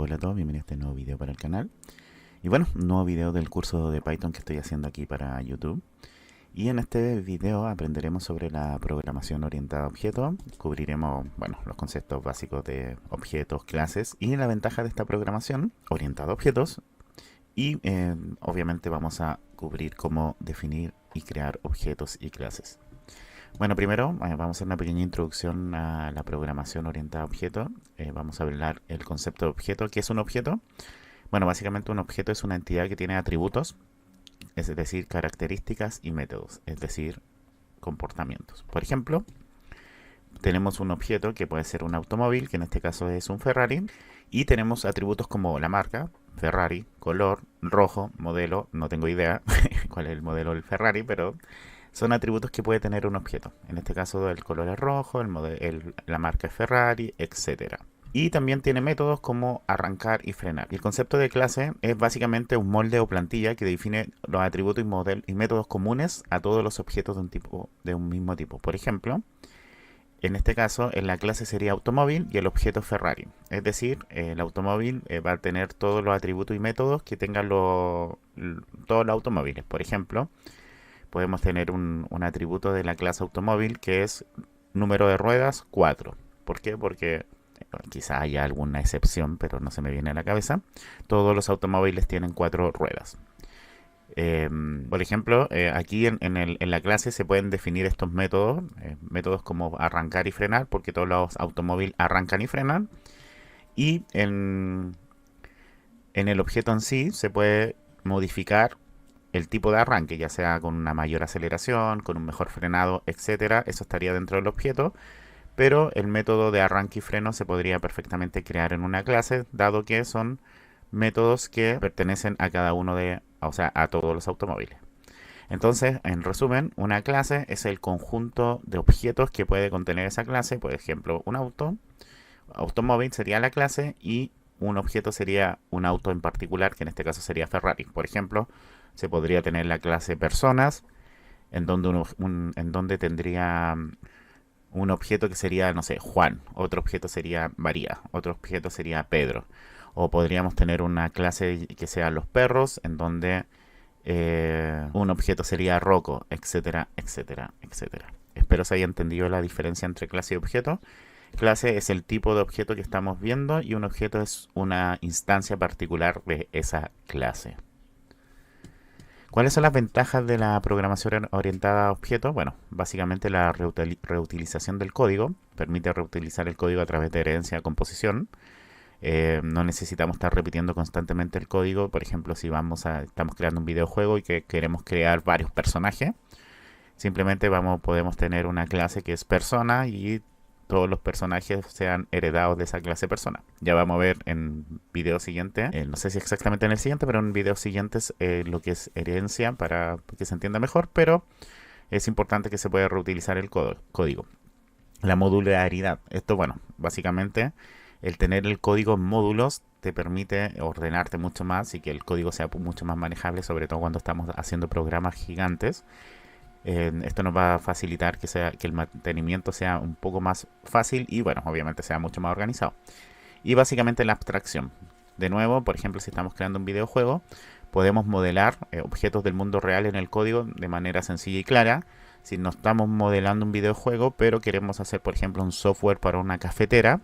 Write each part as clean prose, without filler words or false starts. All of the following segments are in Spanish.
Hola a todos, bienvenidos a este nuevo video para el canal. Y bueno, un nuevo video del curso de Python que estoy haciendo aquí para YouTube. Y en este video aprenderemos sobre la programación orientada a objetos. Cubriremos, bueno, los conceptos básicos de objetos, clases y la ventaja de esta programación orientada a objetos. Y obviamente vamos a cubrir cómo definir y crear objetos y clases. Bueno, primero vamos a hacer una pequeña introducción a la programación orientada a objetos. Vamos a hablar el concepto de objeto. ¿Qué es un objeto? Bueno, básicamente un objeto es una entidad que tiene atributos, es decir, características y métodos, es decir, comportamientos. Por ejemplo, tenemos un objeto que puede ser un automóvil, que en este caso es un Ferrari, y tenemos atributos como la marca, Ferrari, color, rojo, modelo, no tengo idea cuál es el modelo del Ferrari, pero son atributos que puede tener un objeto. En este caso el color es rojo, la marca es Ferrari, etcétera. Y también tiene métodos como arrancar y frenar. Y el concepto de clase es básicamente un molde o plantilla que define los atributos y métodos comunes a todos los objetos de un mismo tipo. Por ejemplo, en este caso, en la clase sería automóvil y el objeto Ferrari. Es decir, el automóvil va a tener todos los atributos y métodos que tengan todos los automóviles. Por ejemplo, podemos tener un atributo de la clase automóvil que es número de ruedas 4. ¿Por qué? Porque quizá haya alguna excepción, pero no se me viene a la cabeza. Todos los automóviles tienen 4 ruedas. Por ejemplo, aquí en la clase se pueden definir estos métodos, métodos como arrancar y frenar, porque todos los automóviles arrancan y frenan. Y en el objeto en sí se puede modificar el tipo de arranque, ya sea con una mayor aceleración, con un mejor frenado, etcétera. Eso estaría dentro del objeto, pero el método de arranque y freno se podría perfectamente crear en una clase, dado que son métodos que pertenecen a cada uno o sea, a todos los automóviles. Entonces, en resumen, una clase es el conjunto de objetos que puede contener esa clase. Por ejemplo, un automóvil sería la clase y un objeto sería un auto en particular, que en este caso sería Ferrari. Por ejemplo, se podría tener la clase personas, en donde tendría un objeto que sería, no sé, Juan, otro objeto sería María, otro objeto sería Pedro. O podríamos tener una clase que sea los perros, en donde un objeto sería Rocco, etcétera, etcétera, etcétera. Espero se haya entendido la diferencia entre clase y objeto. Clase es el tipo de objeto que estamos viendo y un objeto es una instancia particular de esa clase. ¿Cuáles son las ventajas de la programación orientada a objetos? Bueno, básicamente la reutilización del código. Permite reutilizar el código a través de herencia, composición. No necesitamos estar repitiendo constantemente el código. Por ejemplo, si estamos creando un videojuego y que queremos crear varios personajes, simplemente podemos tener una clase que es persona y todos los personajes sean heredados de esa clase persona. Ya vamos a ver en video siguiente, no sé si exactamente en el siguiente, pero en videos siguientes lo que es herencia para que se entienda mejor, pero es importante que se pueda reutilizar el código. La modularidad. Esto, bueno, básicamente el tener el código en módulos te permite ordenarte mucho más y que el código sea mucho más manejable, sobre todo cuando estamos haciendo programas gigantes. Esto nos va a facilitar que el mantenimiento sea un poco más fácil y, bueno, obviamente sea mucho más organizado. Y básicamente la abstracción. De nuevo, por ejemplo, si estamos creando un videojuego, podemos modelar objetos del mundo real en el código de manera sencilla y clara. Si no estamos modelando un videojuego, pero queremos hacer, por ejemplo, un software para una cafetera,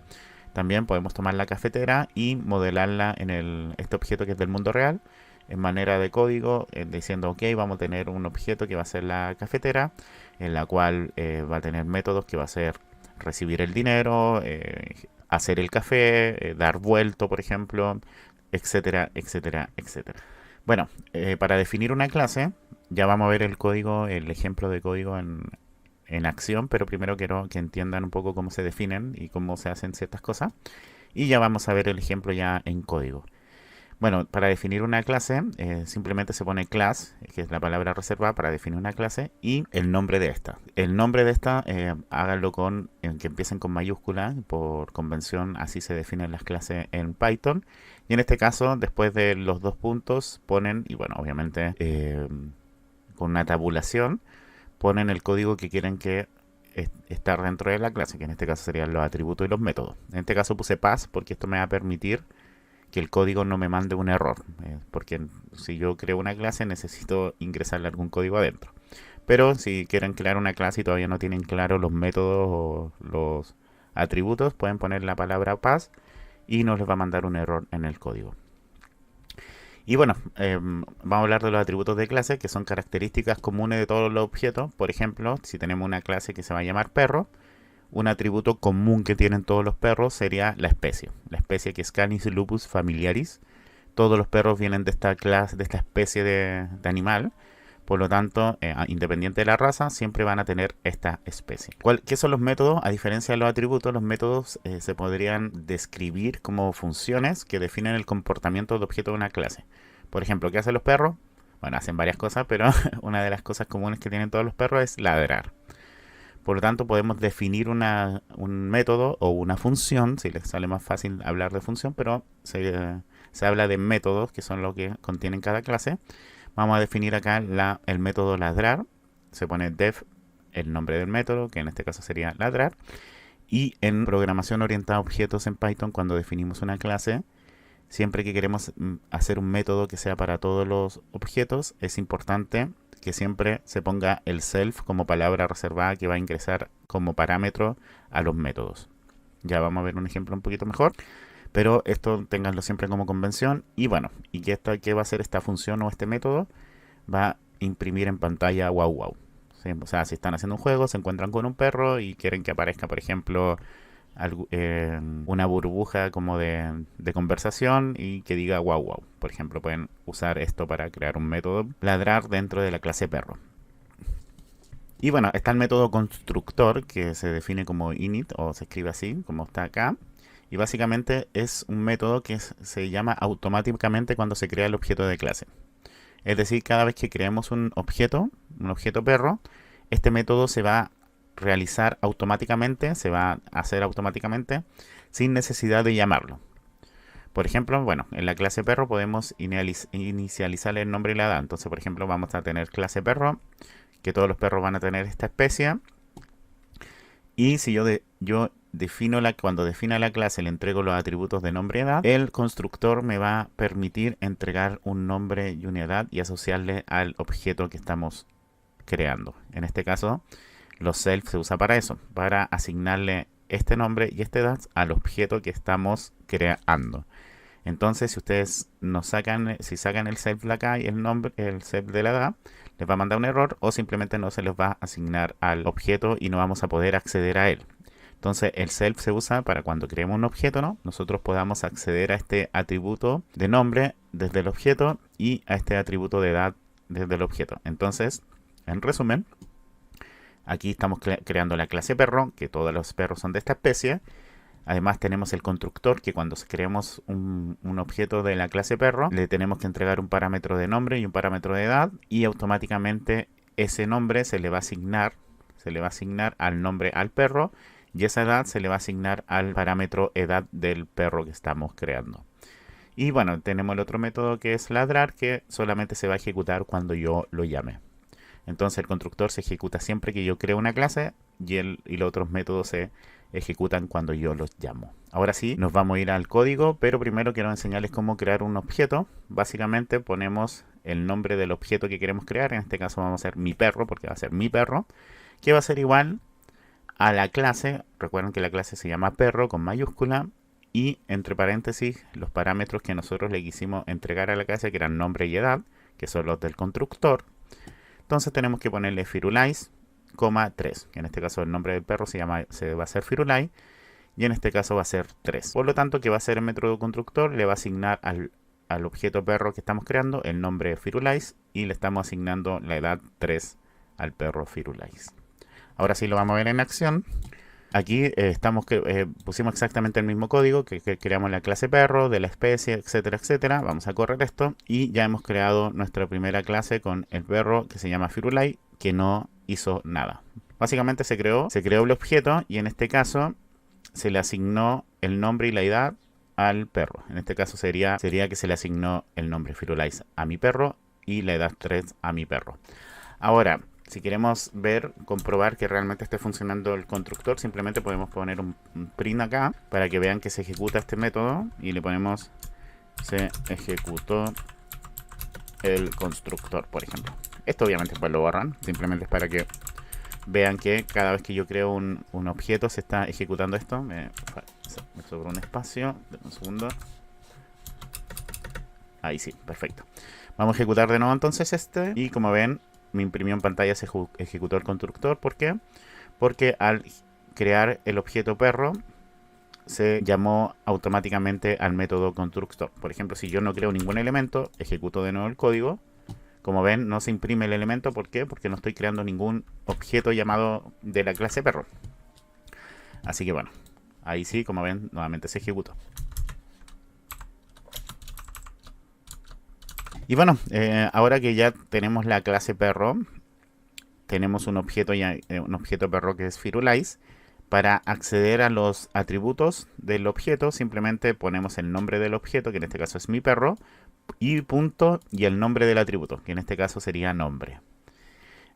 también podemos tomar la cafetera y modelarla en este objeto que es del mundo real en manera de código, diciendo, ok, vamos a tener un objeto que va a ser la cafetera, en la cual va a tener métodos que va a ser recibir el dinero, hacer el café, dar vuelto, por ejemplo, etcétera, etcétera, etcétera. Bueno, para definir una clase, ya vamos a ver el código, el ejemplo de código en acción, pero primero quiero que entiendan un poco cómo se definen y cómo se hacen ciertas cosas. Y ya vamos a ver el ejemplo ya en código. Bueno, para definir una clase, simplemente se pone class, que es la palabra reservada para definir una clase, y el nombre de esta. El nombre de esta, háganlo que empiecen con mayúscula, por convención así se definen las clases en Python. Y en este caso, después de los dos puntos, ponen, y bueno, obviamente con una tabulación, ponen el código que quieren que estar dentro de la clase, que en este caso serían los atributos y los métodos. En este caso puse pass porque esto me va a permitir que el código no me mande un error, porque si yo creo una clase necesito ingresarle algún código adentro. Pero si quieren crear una clase y todavía no tienen claro los métodos o los atributos, pueden poner la palabra pass y no les va a mandar un error en el código. Y bueno, vamos a hablar de los atributos de clase, que son características comunes de todos los objetos. Por ejemplo, si tenemos una clase que se va a llamar perro, un atributo común que tienen todos los perros sería la especie. La especie que es Canis lupus familiaris. Todos los perros vienen de esta clase, de esta especie de animal. Por lo tanto, independiente de la raza, siempre van a tener esta especie. ¿Qué son los métodos? A diferencia de los atributos, los métodos se podrían describir como funciones que definen el comportamiento del objeto de una clase. Por ejemplo, ¿qué hacen los perros? Bueno, hacen varias cosas, pero una de las cosas comunes que tienen todos los perros es ladrar. Por lo tanto, podemos definir un método o una función, si les sale más fácil hablar de función, pero se habla de métodos, que son lo que contienen cada clase. Vamos a definir acá el método ladrar. Se pone def, el nombre del método, que en este caso sería ladrar. Y en programación orientada a objetos en Python, cuando definimos una clase, siempre que queremos hacer un método que sea para todos los objetos, es importante que siempre se ponga el self como palabra reservada que va a ingresar como parámetro a los métodos. Ya vamos a ver un ejemplo un poquito mejor. Pero esto ténganlo siempre como convención. Y bueno, ¿y qué va a hacer esta función o este método? Va a imprimir en pantalla wow wow. ¿Sí? O sea, si están haciendo un juego, se encuentran con un perro y quieren que aparezca, por ejemplo, una burbuja como de conversación y que diga wow wow. Por ejemplo, pueden usar esto para crear un método ladrar dentro de la clase perro. Y bueno, está el método constructor que se define como init o se escribe así, como está acá. Y básicamente es un método que se llama automáticamente cuando se crea el objeto de clase. Es decir, cada vez que creemos un objeto perro, este método se va a realizar automáticamente, se va a hacer automáticamente sin necesidad de llamarlo. Por ejemplo, bueno, en la clase perro podemos inicializar el nombre y la edad. Entonces, por ejemplo, vamos a tener clase perro, que todos los perros van a tener esta especie. Y si yo cuando defina la clase le entrego los atributos de nombre y edad, el constructor me va a permitir entregar un nombre y una edad y asociarle al objeto que estamos creando. En este caso, los self se usa para eso, para asignarle este nombre y esta edad al objeto que estamos creando. Entonces, si ustedes si sacan el self de acá y el self de la edad, les va a mandar un error o simplemente no se les va a asignar al objeto y no vamos a poder acceder a él. Entonces el self se usa para cuando creemos un objeto, ¿no? Nosotros podamos acceder a este atributo de nombre desde el objeto y a este atributo de edad desde el objeto. Entonces, en resumen, aquí estamos creando la clase perro, que todos los perros son de esta especie. Además tenemos el constructor, que cuando creamos un objeto de la clase perro, le tenemos que entregar un parámetro de nombre y un parámetro de edad, y automáticamente ese nombre se le va a asignar al nombre al perro, y esa edad se le va a asignar al parámetro edad del perro que estamos creando. Y bueno, tenemos el otro método que es ladrar, que solamente se va a ejecutar cuando yo lo llame. Entonces el constructor se ejecuta siempre que yo creo una clase y los otros métodos se ejecutan cuando yo los llamo. Ahora sí, nos vamos a ir al código, pero primero quiero enseñarles cómo crear un objeto. Básicamente ponemos el nombre del objeto que queremos crear. En este caso vamos a hacer mi perro, porque va a ser mi perro, que va a ser igual a la clase. Recuerden que la clase se llama perro con mayúscula y entre paréntesis los parámetros que nosotros le quisimos entregar a la clase, que eran nombre y edad, que son los del constructor. Entonces tenemos que ponerle Firulais, 3, que en este caso el nombre del perro se va a ser Firulais y en este caso va a ser 3. Por lo tanto, que va a ser el método constructor, le va a asignar al objeto perro que estamos creando el nombre Firulais y le estamos asignando la edad 3 al perro Firulais. Ahora sí lo vamos a ver en acción. Aquí pusimos exactamente el mismo código que creamos la clase perro, de la especie, etcétera, etcétera. Vamos a correr esto y ya hemos creado nuestra primera clase con el perro que se llama Firulais, que no hizo nada. Básicamente se creó el objeto y en este caso se le asignó el nombre y la edad al perro. En este caso sería que se le asignó el nombre Firulais a mi perro y la edad 3 a mi perro. Ahora, si queremos comprobar que realmente esté funcionando el constructor, simplemente podemos poner un print acá para que vean que se ejecuta este método y le ponemos se ejecutó el constructor, por ejemplo. Esto obviamente pues lo borran, simplemente es para que vean que cada vez que yo creo un objeto se está ejecutando esto. Me sobró un espacio, un segundo. Ahí sí, perfecto. Vamos a ejecutar de nuevo entonces este. Y como ven, me imprimió en pantalla, se ejecutó el constructor. ¿Por qué? Porque al crear el objeto perro se llamó automáticamente al método constructor. Por ejemplo, si yo no creo ningún elemento, ejecuto de nuevo el código. Como ven, no se imprime el elemento. ¿Por qué? Porque no estoy creando ningún objeto llamado de la clase perro. Así que bueno, ahí sí, como ven, nuevamente se ejecutó. Y bueno, ahora que ya tenemos la clase perro, tenemos un objeto perro que es Firulais. Para acceder a los atributos del objeto, simplemente ponemos el nombre del objeto, que en este caso es mi perro, y punto, y el nombre del atributo, que en este caso sería nombre.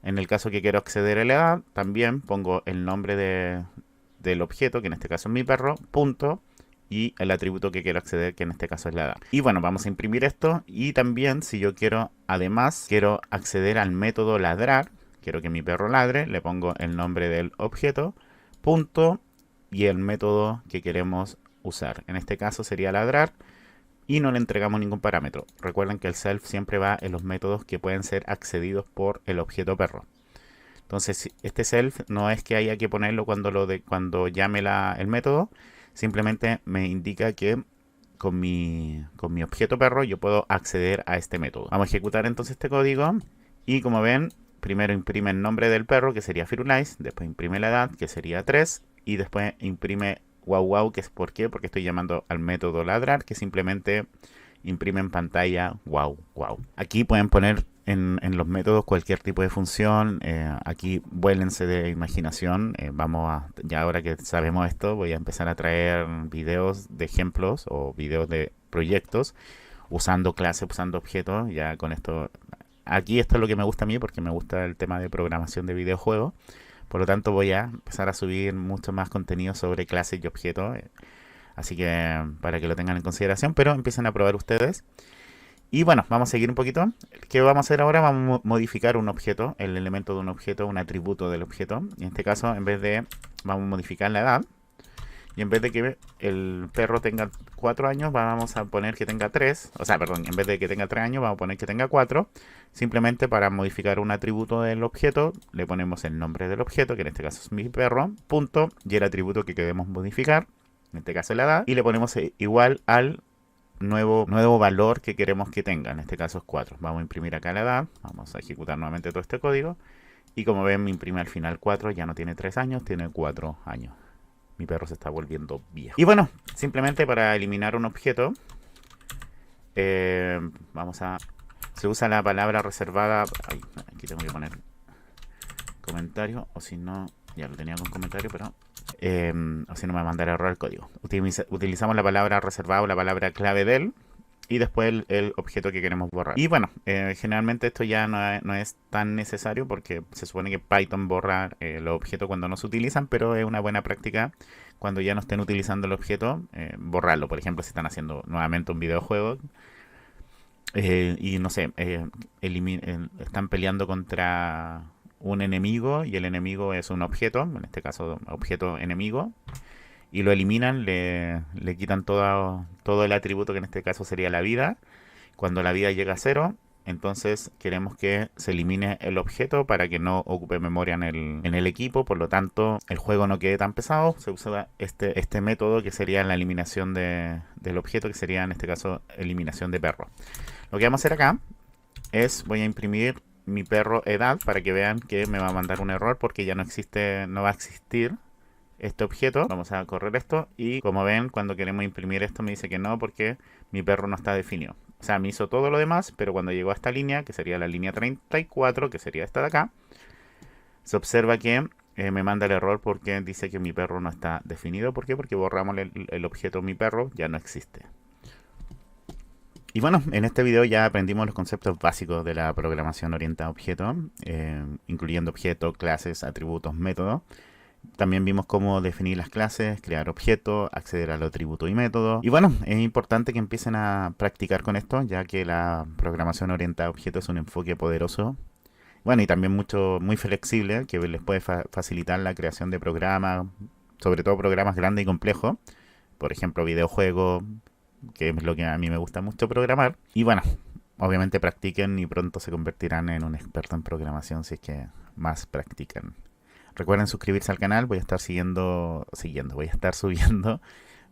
En el caso que quiero acceder a la edad, también pongo el nombre del objeto, que en este caso es mi perro, punto, y el atributo que quiero acceder, que en este caso es la edad. Y bueno, vamos a imprimir esto. Y también, si yo quiero, además, quiero acceder al método ladrar, quiero que mi perro ladre, le pongo el nombre del objeto, punto, y el método que queremos usar. En este caso sería ladrar. Y no le entregamos ningún parámetro. Recuerden que el self siempre va en los métodos que pueden ser accedidos por el objeto perro. Entonces, este self no es que haya que ponerlo cuando llame el método. Simplemente me indica que con mi objeto perro yo puedo acceder a este método. Vamos a ejecutar entonces este código. Y como ven, primero imprime el nombre del perro, que sería Firulais. Después imprime la edad, que sería 3. Y después imprime wow wow, que es ¿por qué? Porque estoy llamando al método ladrar, que simplemente imprime en pantalla wow wow. Aquí pueden poner en los métodos cualquier tipo de función. Aquí vuélense de imaginación. Ya ahora que sabemos esto, voy a empezar a traer videos de ejemplos o videos de proyectos usando clases, usando objetos. Ya con esto, aquí esto es lo que me gusta a mí, porque me gusta el tema de programación de videojuegos. Por lo tanto, voy a empezar a subir mucho más contenido sobre clases y objetos. Así que para que lo tengan en consideración, pero empiecen a probar ustedes. Y bueno, vamos a seguir un poquito. ¿Qué vamos a hacer ahora? Vamos a modificar un objeto, el elemento de un objeto, un atributo del objeto. Y en este caso, vamos a modificar la edad. Y en vez de que el perro tenga 4 años, vamos a poner que tenga 3. O sea, perdón, en vez de que tenga 3 años, vamos a poner que tenga 4. Simplemente para modificar un atributo del objeto, le ponemos el nombre del objeto, que en este caso es mi perro, punto, y el atributo que queremos modificar, en este caso es la edad, y le ponemos igual al nuevo valor que queremos que tenga, en este caso es 4. Vamos a imprimir acá la edad, vamos a ejecutar nuevamente todo este código, y como ven me imprime al final 4, ya no tiene 3 años, tiene 4 años. Mi perro se está volviendo viejo. Y bueno, simplemente para eliminar un objeto, se usa la palabra reservada. Ay, aquí tengo que poner comentario, o si no, ya lo tenía con comentario, pero o si no me mandará error el código. Utilizamos la palabra reservada o la palabra clave del, y después el objeto que queremos borrar. Y bueno, generalmente esto ya no es tan necesario, porque se supone que Python borra los objetos cuando no se utilizan, pero es una buena práctica cuando ya no estén utilizando el objeto, borrarlo. Por ejemplo, si están haciendo nuevamente un videojuego y no sé, están peleando contra un enemigo y el enemigo es un objeto, en este caso objeto enemigo, y lo eliminan, le quitan todo el atributo, que en este caso sería la vida. Cuando la vida llega a 0, entonces queremos que se elimine el objeto para que no ocupe memoria en el equipo. Por lo tanto, el juego no quede tan pesado. Se usa este método, que sería la eliminación del objeto, que sería en este caso eliminación de perro. Lo que vamos a hacer acá es, voy a imprimir mi perro edad, para que vean que me va a mandar un error, porque ya no va a existir este objeto. Vamos a correr esto, y como ven, cuando queremos imprimir esto me dice que no, porque mi perro no está definido. O sea, me hizo todo lo demás, pero cuando llegó a esta línea, que sería la línea 34, que sería esta de acá, se observa que me manda el error, porque dice que mi perro no está definido. ¿Por qué? Porque borramos el objeto mi perro, ya no existe. Y bueno, en este video ya aprendimos los conceptos básicos de la programación orientada a objetos, incluyendo objetos, clases, atributos, métodos. También vimos cómo definir las clases, crear objetos, acceder a los atributos y métodos. Y bueno, es importante que empiecen a practicar con esto, ya que la programación orientada a objetos es un enfoque poderoso. Bueno, y también muy flexible, que les puede facilitar la creación de programas, sobre todo programas grandes y complejos. Por ejemplo, videojuegos, que es lo que a mí me gusta mucho programar. Y bueno, obviamente practiquen y pronto se convertirán en un experto en programación si es que más practican. Recuerden suscribirse al canal, voy a estar subiendo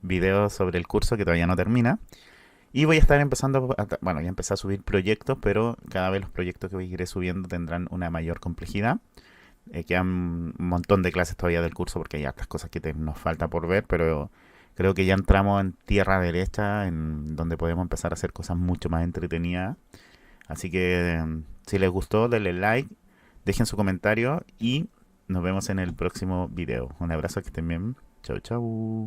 videos sobre el curso que todavía no termina. Y voy a estar bueno, ya empecé a subir proyectos, pero cada vez los proyectos que voy a ir subiendo tendrán una mayor complejidad. Quedan un montón de clases todavía del curso porque hay otras cosas que nos falta por ver, pero creo que ya entramos en tierra derecha, en donde podemos empezar a hacer cosas mucho más entretenidas. Así que si les gustó, denle like, dejen su comentario y nos vemos en el próximo video. Un abrazo, que estén bien. Chau, chau.